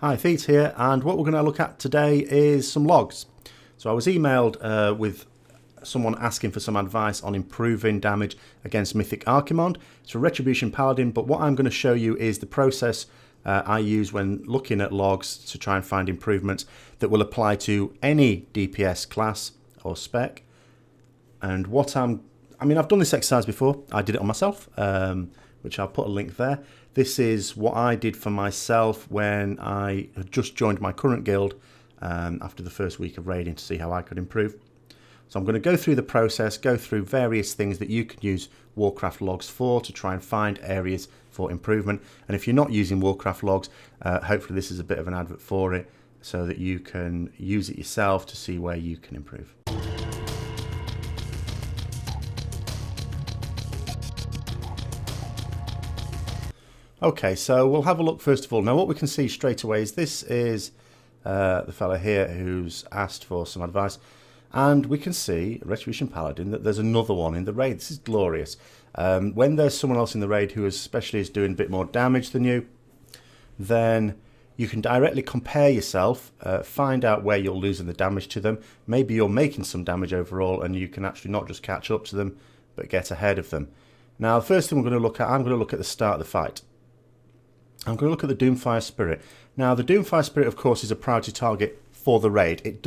Hi, Thete here, and what we're going to look at today is some logs. So I was emailed with someone asking for some advice on improving damage against Mythic Archimonde. It's a Retribution Paladin, but what I'm going to show you is the process I use when looking at logs to try and find improvements that will apply to any DPS class or spec. And what I've done this exercise before. I did it on myself, which I'll put a link there. This is what I did for myself when I had just joined my current guild after the first week of raiding to see how I could improve. So I'm going to go through the process, go through various things that you can use Warcraft logs for to try and find areas for improvement. And if you're not using Warcraft logs, hopefully this is a bit of an advert for it so that you can use it yourself to see where you can improve. Okay, so we'll have a look first of all. Now what we can see straight away is this is the fella here who's asked for some advice. And we can see, Retribution Paladin, that there's another one in the raid. This is glorious. When there's someone else in the raid who especially is doing a bit more damage than you, then you can directly compare yourself, find out where you're losing the damage to them. Maybe you're making some damage overall and you can actually not just catch up to them, but get ahead of them. Now, the first thing we're going to look at, I'm going to look at the start of the fight. I'm going to look at the Doomfire Spirit. Now, the Doomfire Spirit, of course, is a priority target for the raid.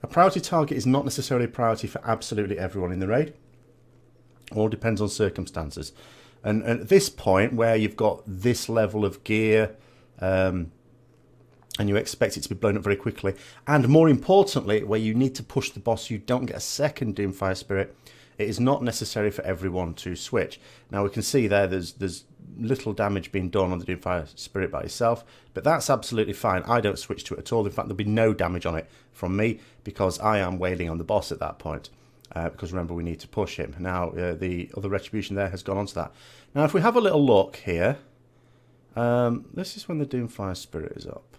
A priority target is not necessarily a priority for absolutely everyone in the raid. All depends on circumstances. And at this point, where you've got this level of gear, and you expect it to be blown up very quickly, and more importantly, where you need to push the boss, you don't get a second Doomfire Spirit. It is not necessary for everyone to switch. Now we can see there's little damage being done on the Doomfire Spirit by itself, but that's absolutely fine. I don't switch to it at all. In fact, there'll be no damage on it from me because I am wailing on the boss at that point. Because remember, we need to push him. Now the other Retribution there has gone on to that. Now if we have a little look here, this is when the Doomfire Spirit is up.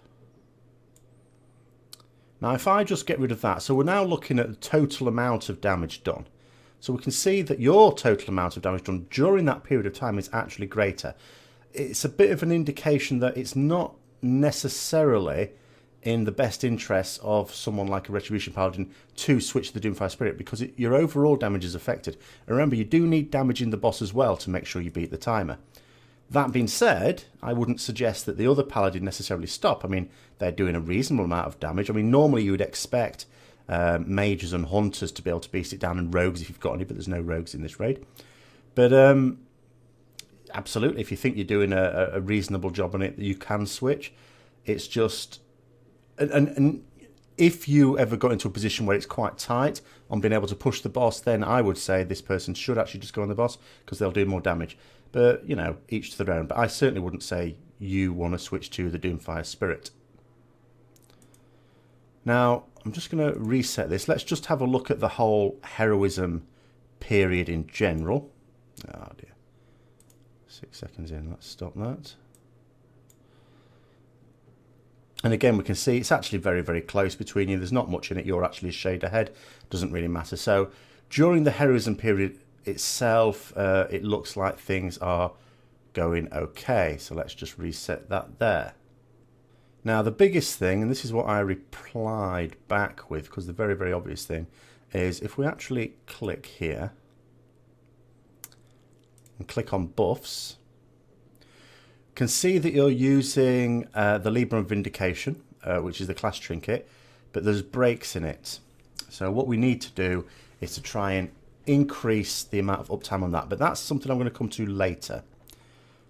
Now if I just get rid of that, so we're now looking at the total amount of damage done. So we can see that your total amount of damage done during that period of time is actually greater. It's a bit of an indication that it's not necessarily in the best interests of someone like a Retribution Paladin to switch to the Doomfire Spirit because your overall damage is affected. And remember, you do need damaging the boss as well to make sure you beat the timer. That being said, I wouldn't suggest that the other Paladin necessarily stop. I mean, they're doing a reasonable amount of damage. I mean, normally you would expect mages and hunters to be able to beast it down, and rogues if you've got any, but there's no rogues in this raid. But absolutely, if you think you're doing a reasonable job on it, you can switch. It's just, and if you ever got into a position where it's quite tight on being able to push the boss, then I would say this person should actually just go on the boss because they'll do more damage. But, you know, each to their own. But I certainly wouldn't say you want to switch to the Doomfire Spirit. Now, I'm just going to reset this. Let's just have a look at the whole heroism period in general. Oh dear. 6 seconds in. Let's stop that. And again, we can see it's actually very, very close between you. There's not much in it. You're actually a shade ahead. Doesn't really matter. So during the heroism period itself, it looks like things are going okay. So let's just reset that there. Now, the biggest thing, and this is what I replied back with, because the very, very obvious thing is if we actually click here and click on buffs, you can see that you're using the Libra of Vindication, which is the class trinket, but there's breaks in it. So what we need to do is to try and increase the amount of uptime on that, but that's something I'm going to come to later.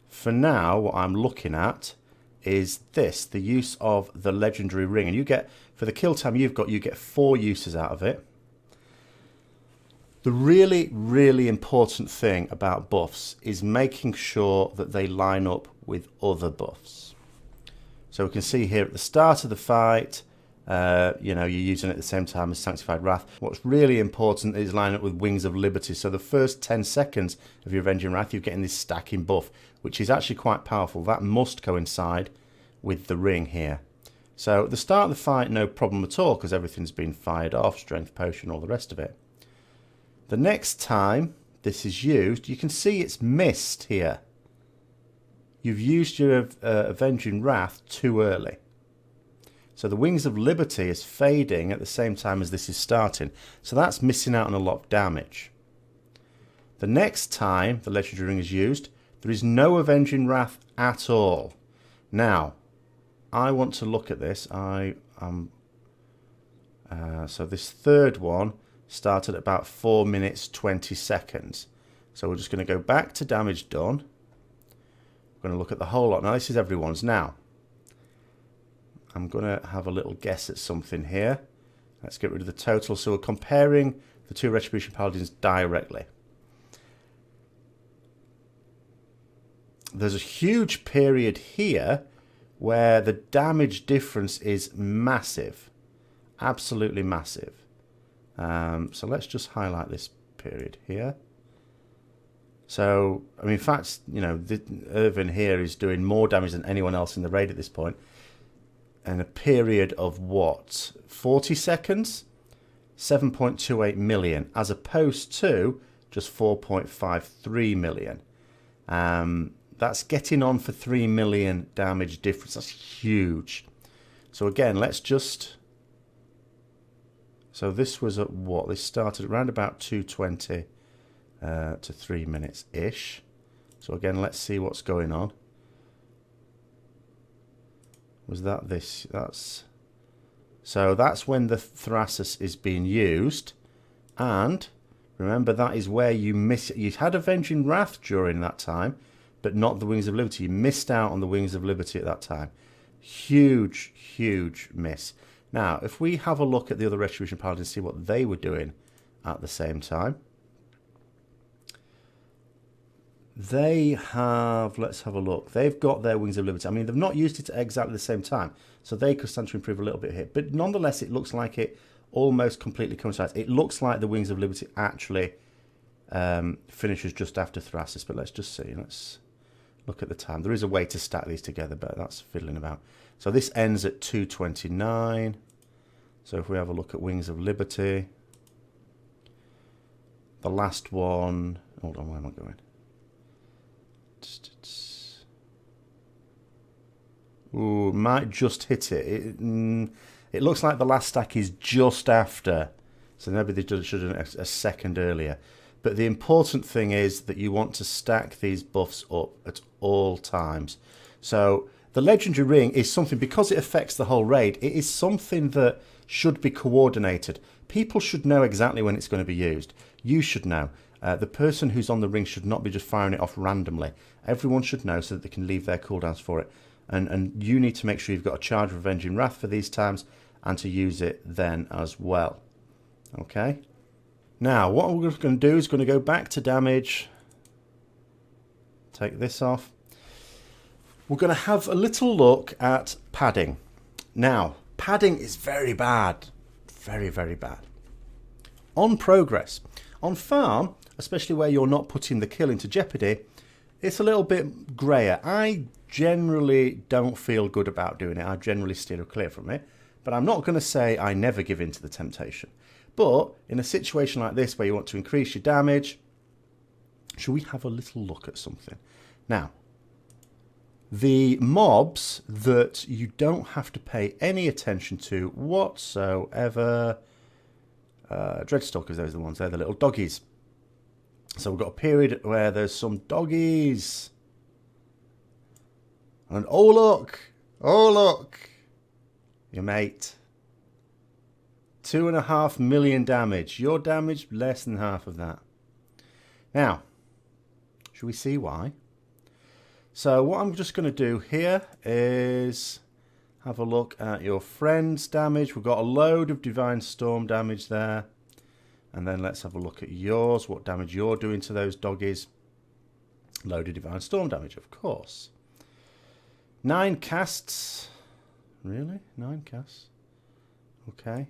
For now, what I'm looking at is this, the use of the legendary ring, and you get, for the kill time you get 4 uses out of it. The really, really important thing about buffs is making sure that they line up with other buffs. So we can see here at the start of the fight, you know, you're using it at the same time as Sanctified Wrath. What's really important is lining up with Wings of Liberty. So the first 10 seconds of your Avenging Wrath, you're getting this stacking buff, which is actually quite powerful. That must coincide with the ring here. So at the start of the fight, no problem at all, because everything's been fired off, strength potion, all the rest of it. The next time this is used, you can see it's missed here. You've used your Avenging Wrath too early. So the Wings of Liberty is fading at the same time as this is starting. So that's missing out on a lot of damage. The next time the Legendary Ring is used, there is no Avenging Wrath at all. Now, I want to look at this. So this third one started at about 4 minutes 20 seconds. So we're just going to go back to damage done. We're going to look at the whole lot. Now this is everyone's. Now, I'm going to have a little guess at something here. Let's get rid of the total. So we're comparing the two Retribution Paladins directly. There's a huge period here where the damage difference is massive. Absolutely massive. So let's just highlight this period here. So, I mean, in fact, you know, Irvin here is doing more damage than anyone else in the raid at this point. In a period of what? 40 seconds? 7.28 million, as opposed to just 4.53 million. That's getting on for 3 million damage difference. That's huge. So again, let's just... So this was at what? This started around about 2:20 to 3 minutes-ish. So again, let's see what's going on. Was that this? That's... So that's when the Thrasus is being used. And remember, that is where you miss... You had Avenging Wrath during that time, but not the Wings of Liberty. You missed out on the Wings of Liberty at that time. Huge, huge miss. Now, if we have a look at the other Retribution Paladins, see what they were doing at the same time. They have, let's have a look. They've got their Wings of Liberty. I mean, they've not used it at exactly the same time, so they could stand to improve a little bit here. But nonetheless, it looks like it almost completely coincides. It looks like the Wings of Liberty actually finishes just after Thrasus. But let's just see. Let's look at the time. There is a way to stack these together, but that's fiddling about. So this ends at 2:29. So if we have a look at Wings of Liberty, the last one... Hold on, where am I going? Ooh, might just hit it. It looks like the last stack is just after. So maybe they should have done it a second earlier. But the important thing is that you want to stack these buffs up at all times. So the Legendary Ring is something, because it affects the whole raid, it is something that should be coordinated. People should know exactly when it's going to be used. You should know. The person who's on the ring should not be just firing it off randomly. Everyone should know so that they can leave their cooldowns for it. And you need to make sure you've got a charge of Avenging Wrath for these times and to use it then as well. Okay? Now, what we're going to do is going to go back to damage. Take this off. We're going to have a little look at padding. Now, padding is very bad. Very, very bad. On progress. On farm, especially where you're not putting the kill into jeopardy, it's a little bit grayer. I generally don't feel good about doing it. I generally steer clear from it. But I'm not going to say I never give in to the temptation. But in a situation like this where you want to increase your damage, should we have a little look at something? Now, the mobs that you don't have to pay any attention to whatsoever... Dreadstalkers, those are the ones. They're the little doggies. So we've got a period where there's some doggies. And oh look! Oh look! Your mate. 2.5 million damage. Your damage, less than half of that. Now, should we see why? So what I'm just going to do here is have a look at your friend's damage. We've got a load of Divine Storm damage there. And then let's have a look at yours, what damage you're doing to those doggies. Load of Divine Storm damage, of course. 9 casts. Really? 9 casts? Okay.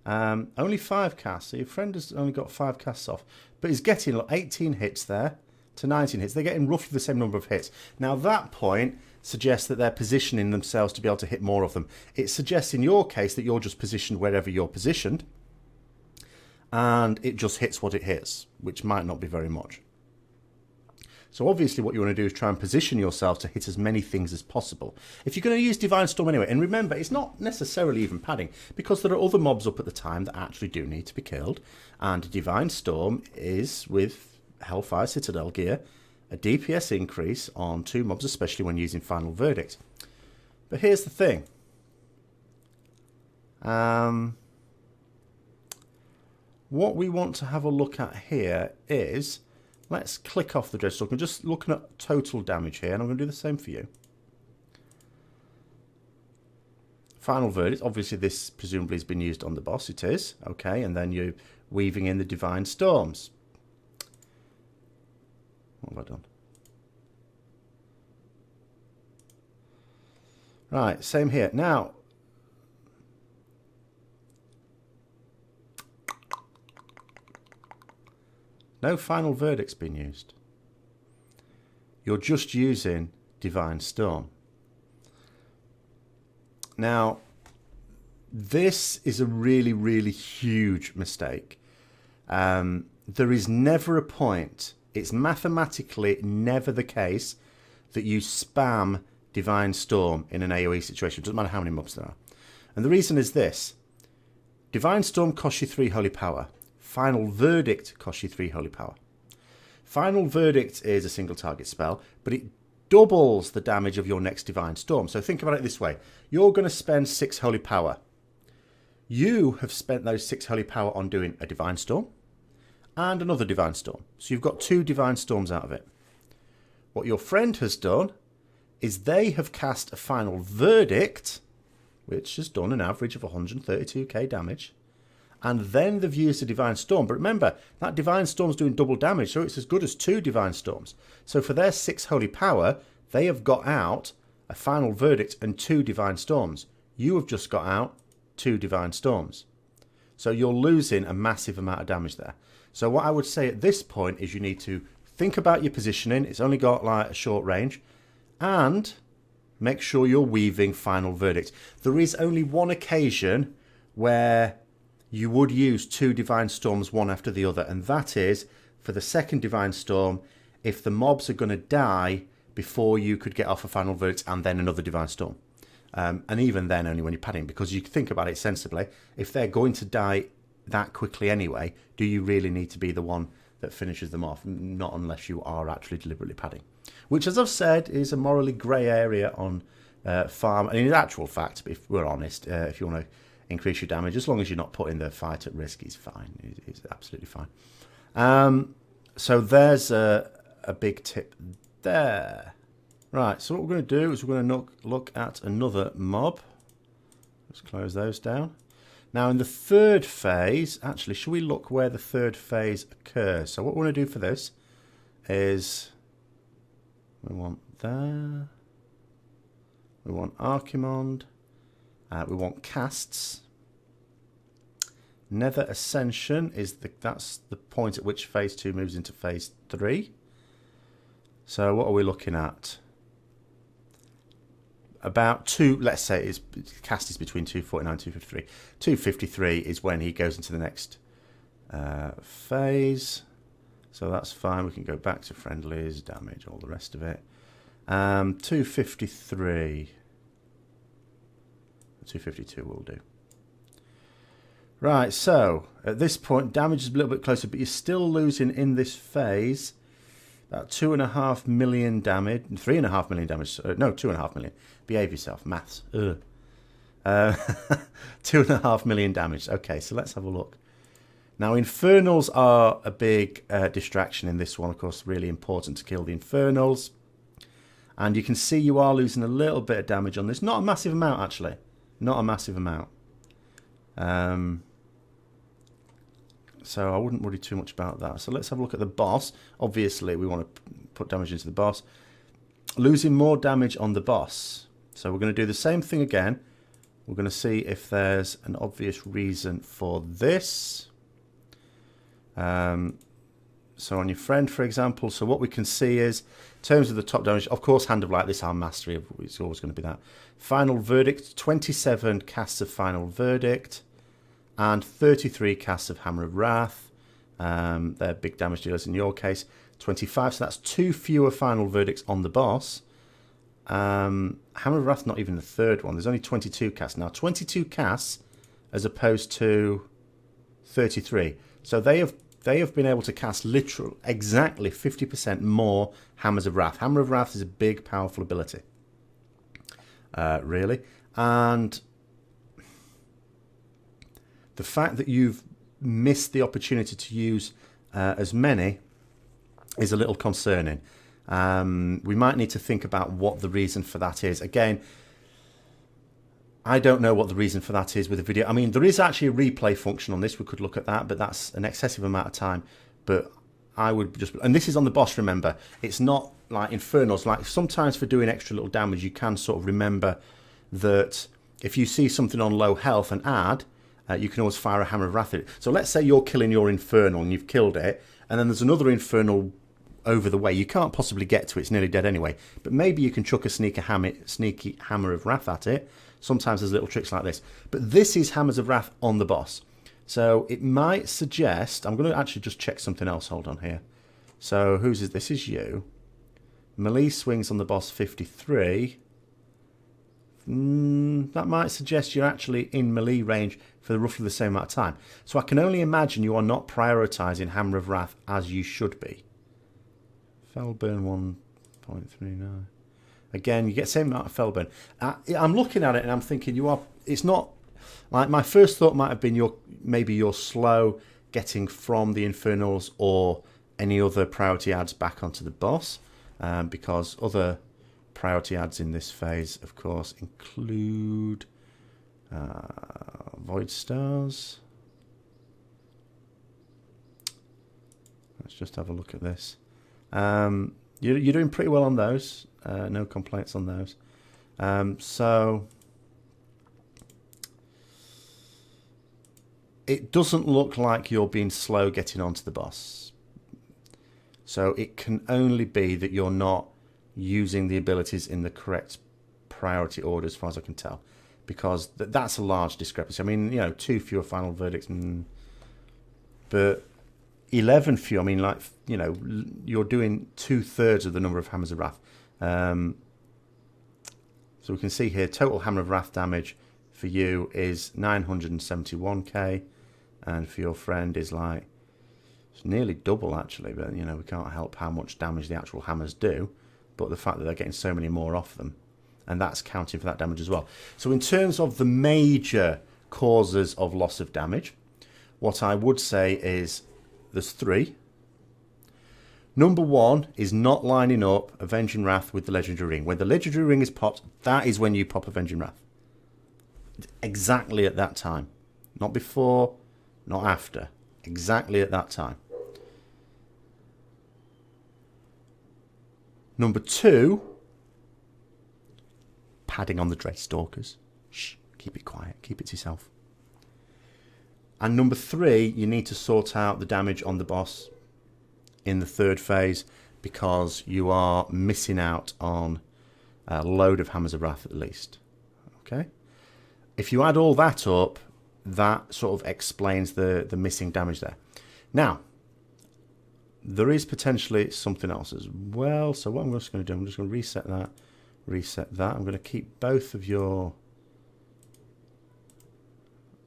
Only 5 casts. So your friend has only got 5 casts off. But he's getting like, 18 hits there to 19 hits. They're getting roughly the same number of hits. Now that point suggests that they're positioning themselves to be able to hit more of them. It suggests in your case that you're just positioned wherever you're positioned. And it just hits what it hits, which might not be very much. So obviously what you want to do is try and position yourself to hit as many things as possible. If you're going to use Divine Storm anyway, and remember, it's not necessarily even padding, because there are other mobs up at the time that actually do need to be killed, and Divine Storm is, with Hellfire Citadel gear, a DPS increase on 2 mobs, especially when using Final Verdict. But here's the thing. What we want to have a look at here is, let's click off the Dreadstalk. I'm just looking at total damage here, and I'm going to do the same for you. Final Verdict, obviously this presumably has been used on the boss, it is. Okay, and then you're weaving in the Divine Storms. What have I done? Right, same here. Now, no Final Verdict's been used. You're just using Divine Storm. Now, this is a really, really huge mistake. There is never a point, it's mathematically never the case, that you spam Divine Storm in an AoE situation. It doesn't matter how many mobs there are. And the reason is this. Divine Storm costs you 3 holy power. Final Verdict costs you 3 holy power. Final Verdict is a single target spell, but it doubles the damage of your next Divine Storm. So think about it this way. You're going to spend 6 holy power. You have spent those 6 holy power on doing a Divine Storm and another Divine Storm. So you've got 2 Divine Storms out of it. What your friend has done is they have cast a Final Verdict, which has done an average of 132k damage. And then they've used a Divine Storm. But remember, that Divine Storm's doing double damage, so it's as good as 2 Divine Storms. So for their 6 holy power, they have got out a Final Verdict and 2 Divine Storms. You have just got out 2 Divine Storms. So you're losing a massive amount of damage there. So what I would say at this point is you need to think about your positioning. It's only got like a short range. And make sure you're weaving Final Verdict. There is only one occasion where you would use 2 Divine Storms one after the other, and that is for the second Divine Storm if the mobs are going to die before you could get off a Final Verdict and then another Divine Storm. And even then only when you're padding, because you think about it sensibly. If they're going to die that quickly anyway, do you really need to be the one that finishes them off? Not unless you are actually deliberately padding. Which, as I've said, is a morally grey area on farm. And in actual fact, if we're honest, if you want to increase your damage, as long as you're not putting the fight at risk, is fine. It's absolutely fine. So there's a big tip there. Right, so what we're going to do is we're going to look at another mob. Let's close those down. Now in the third phase, actually, should we look where the third phase occurs? So what we want to do for this is we want there. We want Archimonde. We want casts. Nether Ascension is that's the point at which phase 2 moves into phase 3. So what are we looking at? About 2, let's say his cast is between 249 and 253. 253 is when he goes into the next phase. So that's fine. We can go back to friendlies, damage, all the rest of it. 253. 252 will do. Right, so at this point, damage is a little bit closer, but you're still losing in this phase about 2.5 million damage, 3.5 million damage. No, 2.5 million. Behave yourself, maths. 2.5 million damage. Okay, so let's have a look. Now, Infernals are a big distraction in this one. Of course, really important to kill the Infernals. And you can see you are losing a little bit of damage on this. Not a massive amount, actually. Not a massive amount. So I wouldn't worry too much about that. So let's have a look at the boss. Obviously, we want to put damage into the boss. Losing more damage on the boss. So we're going to do the same thing again. We're going to see if there's an obvious reason for this. So on your friend, for example, so what we can see is, in terms of the top damage, of course, Hand of Light, this our mastery, it's always going to be that. Final Verdict, 27 casts of Final Verdict, and 33 casts of Hammer of Wrath. They're big damage dealers in your case. 25, so that's 2 fewer final verdicts on the boss. Hammer of Wrath, not even the third one. There's only 22 casts. Now, 22 casts as opposed to 33. So they have been able to cast literal exactly 50% more Hammers of Wrath. Hammer of Wrath is a big, powerful ability. Really. And the fact that you've missed the opportunity to use as many is a little concerning. We might need to think about what the reason for that is. Again, I don't know what the reason for that is with the video. I mean, there is actually a replay function on this. We could look at that, but that's an excessive amount of time. But I would just... And this is on the boss, remember. It's not like Infernals. Like sometimes for doing extra little damage, you can sort of remember that if you see something on low health and add, you can always fire a Hammer of Wrath at it. So let's say you're killing your Infernal and you've killed it, and then there's another Infernal over the way. You can't possibly get to it. It's nearly dead anyway. But maybe you can chuck a sneaky Hammer of Wrath at it. Sometimes there's little tricks like this. But this is Hammers of Wrath on the boss. So it might suggest... I'm going to actually just check something else. Hold on here. So whose is this? Is you. Melee swings on the boss 53. That might suggest you're actually in melee range for roughly the same amount of time. So I can only imagine you are not prioritising Hammer of Wrath as you should be. Fellburn 1.39. Again, you get the same amount of Fellburn. I'm looking at it and I'm thinking you are... It's not... Like my first thought might have been maybe you're slow getting from the Infernals or any other priority adds back onto the boss. Because other priority adds in this phase, of course, include Void Stars. Let's just have a look at this. You're doing pretty well on those. No complaints on those. So it doesn't look like you're being slow getting onto the boss. So it can only be that you're not using the abilities in the correct priority order, as far as I can tell, because that's a large discrepancy. I mean, 2 fewer final verdicts, but 11 fewer. I mean, like, you're doing 2/3 of the number of Hammers of Wrath. So we can see here, total Hammer of Wrath damage for you is 971k, and for your friend is like, it's nearly double actually, but we can't help how much damage the actual hammers do, but the fact that they're getting so many more off them, and that's counting for that damage as well. So in terms of the major causes of loss of damage, what I would say is there's 3. Number 1 is not lining up Avenging Wrath with the Legendary Ring. When the Legendary Ring is popped, that is when you pop Avenging Wrath. Exactly at that time. Not before, not after. Exactly at that time. Number 2, padding on the Dreadstalkers. Shh, keep it quiet, keep it to yourself. And number 3, you need to sort out the damage on the boss in the 3rd phase, because you are missing out on a load of Hammers of Wrath at least. Okay? If you add all that up, that sort of explains the missing damage there. Now, there is potentially something else as well. So what I'm just going to do, I'm just going to reset that. I'm going to keep both of your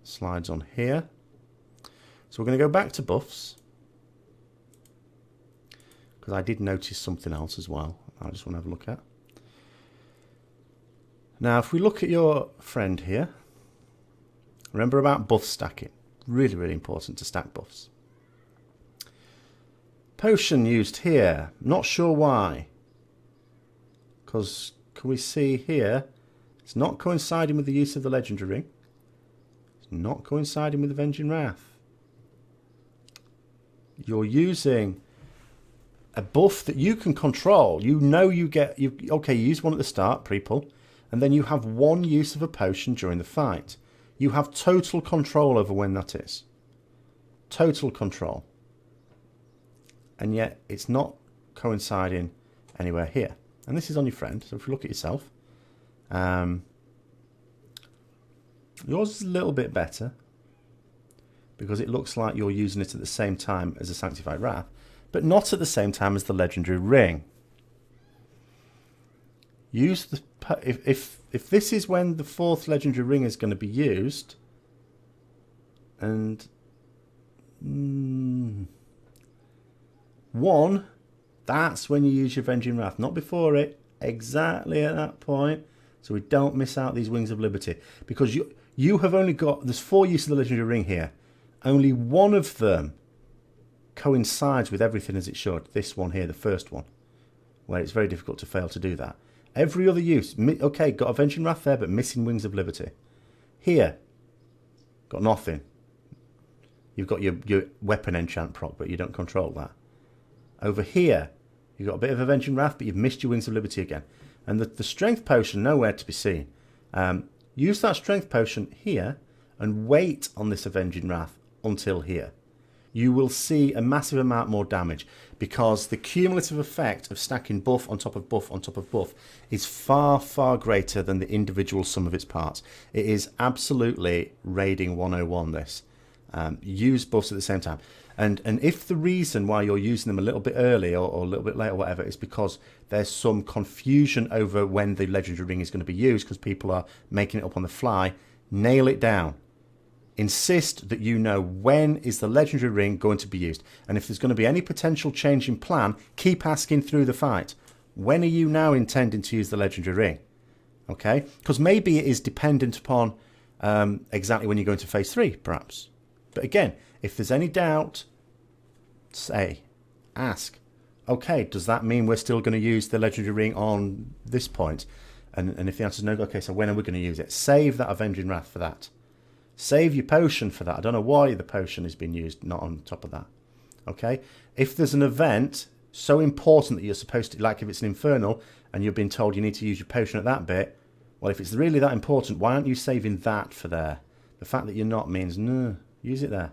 slides on here. So we're going to go back to buffs, because I did notice something else as well I just want to have a look at. Now, if we look at your friend here, remember about buff stacking. Really, really important to stack buffs. Potion used here. Not sure why. Because, can we see here, it's not coinciding with the use of the Legendary Ring. It's not coinciding with Avenging Wrath. You're using a buff that you can control. You use one at the start, pre-pull, and then you have 1 use of a potion during the fight. You have total control over when that is. Total control. And yet it's not coinciding anywhere here. And this is on your friend, so if you look at yourself, yours is a little bit better, because it looks like you're using it at the same time as a Sanctified Wrath. but not at the same time as the legendary ring. Use the if this is when the 4th legendary ring is going to be used, and 1, that's when you use your Avenging Wrath, not before it, exactly at that point, so we don't miss out these Wings of Liberty, because you have only got, there's 4 uses of the legendary ring here, only one of them coincides with everything as it should. This one here, the first one, where it's very difficult to fail to do that. Every other use, okay, got Avenging Wrath there, but missing Wings of Liberty. Here, got nothing. You've got your weapon enchant proc, but you don't control that. Over here, you've got a bit of Avenging Wrath, but you've missed your Wings of Liberty again. And the Strength Potion, nowhere to be seen. Use that Strength Potion here, and wait on this Avenging Wrath until here. You will see a massive amount more damage, because the cumulative effect of stacking buff on top of buff on top of buff is far, far greater than the individual sum of its parts. It is absolutely raiding 101, this. Use buffs at the same time. And if the reason why you're using them a little bit early or a little bit late or whatever is because there's some confusion over when the legendary ring is going to be used because people are making it up on the fly, nail it down. Insist that you know when is the legendary ring going to be used. And if there's going to be any potential change in plan, keep asking through the fight. When are you now intending to use the legendary ring? Okay? Because maybe it is dependent upon exactly when you're going to phase 3, perhaps. But again, if there's any doubt, ask. Okay, does that mean we're still going to use the legendary ring on this point? And if the answer is no, okay, so when are we going to use it? Save that Avenging Wrath for that. Save your potion for that. I don't know why the potion is being used, not on top of that. Okay? If there's an event so important that you're supposed to, like if it's an infernal, and you've been told you need to use your potion at that bit, well, if it's really that important, why aren't you saving that for there? The fact that you're not means, no, use it there.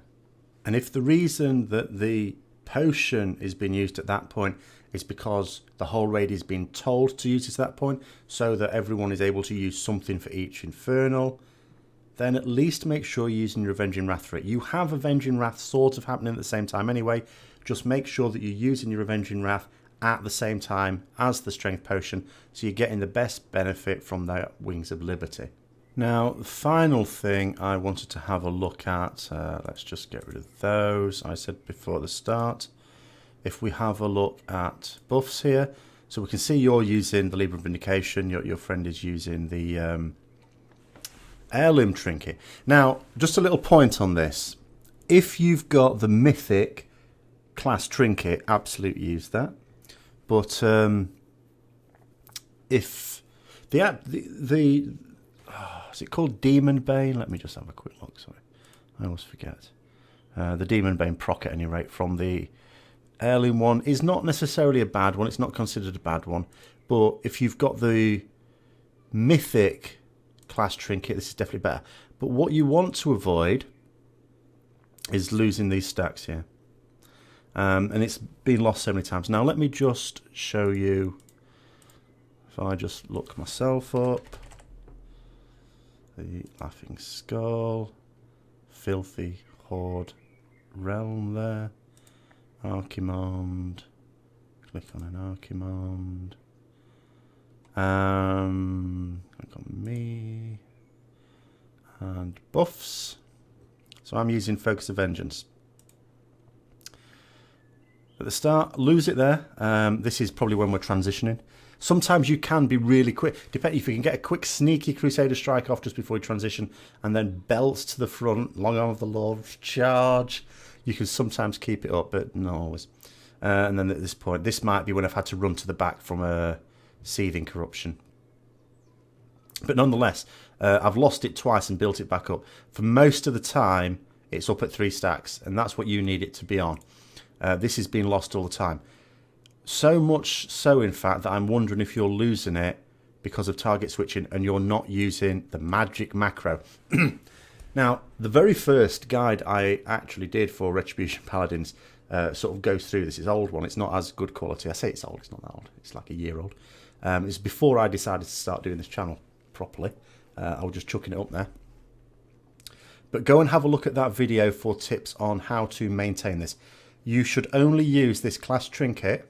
And if the reason that the potion is being used at that point is because the whole raid is being told to use it at that point, so that everyone is able to use something for each infernal, then at least make sure you're using your Avenging Wrath for it. You have Avenging Wrath sort of happening at the same time anyway. Just make sure that you're using your Avenging Wrath at the same time as the Strength Potion, so you're getting the best benefit from the Wings of Liberty. Now, the final thing I wanted to have a look at, let's just get rid of those. I said before the start, if we have a look at buffs here, so we can see you're using the Libra of Vindication, your friend is using the Heirloom Trinket. Now, just a little point on this. If you've got the Mythic class Trinket, absolutely use that. But if is it called Demon Bane? Let me just have a quick look, sorry. I always forget. The Demon Bane proc at any rate from the Heirloom one is not necessarily a bad one. It's not considered a bad one. But if you've got the Mythic class Trinket, this is definitely better. But what you want to avoid is losing these stacks here. And it's been lost so many times. Now let me just show you, if I just look myself up, the Laughing Skull, Filthy Horde Realm there, Archimonde, click on an Archimonde, click on me, and buffs. So I'm using Focus of Vengeance. At the start, lose it there. This is probably when we're transitioning. Sometimes you can be really quick. Depending if you can get a quick sneaky Crusader strike off just before you transition and then belt to the front, long arm of the Lord, charge. You can sometimes keep it up, but not always. And then at this point, this might be when I've had to run to the back from a Seething Corruption. But nonetheless, I've lost it twice and built it back up. For most of the time, it's up at 3 stacks, and that's what you need it to be on. This is being lost all the time. So much so, in fact, that I'm wondering if you're losing it because of target switching and you're not using the magic macro. Now, the very first guide I actually did for Retribution Paladins sort of goes through this. It's an old one. It's not as good quality. I say it's old. It's not that old. It's like a year old. It's before I decided to start doing this channel properly. I was just chucking it up there. But go and have a look at that video for tips on how to maintain this. you should only use this class trinket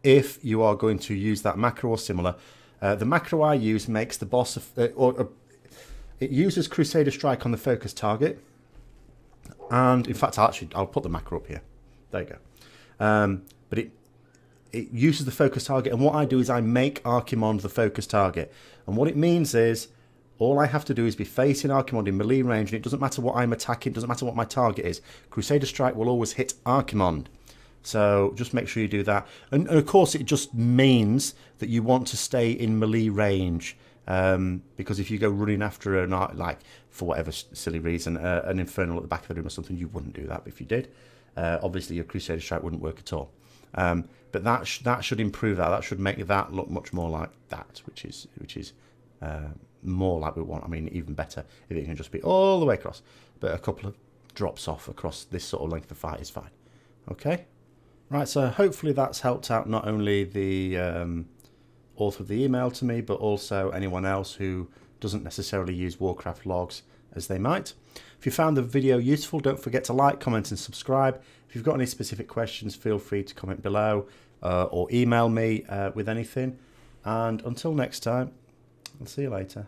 if you are going to use that macro or similar. The macro I use makes the boss, it uses Crusader Strike on the focus target. And in fact, I'll put the macro up here. There you go. But it uses the focus target, and what I do is I make Archimonde the focus target. And what it means is, all I have to do is be facing Archimonde in melee range, and it doesn't matter what I'm attacking, doesn't matter what my target is. Crusader Strike will always hit Archimonde. So just make sure you do that. And of course, it just means that you want to stay in melee range. Because if you go running after like for whatever silly reason, an Infernal at the back of the room or something, you wouldn't do that. But if you did, obviously your Crusader Strike wouldn't work at all. But that should improve that. That should make that look much more like that, which is more like we want. I mean, even better if it can just be all the way across. But a couple of drops off across this sort of length of fight is fine. Okay, right. So hopefully that's helped out not only the author of the email to me, but also anyone else who doesn't necessarily use Warcraft logs as they might. If you found the video useful, don't forget to like, comment and subscribe. If you've got any specific questions, feel free to comment below or email me with anything. And until next time, I'll see you later.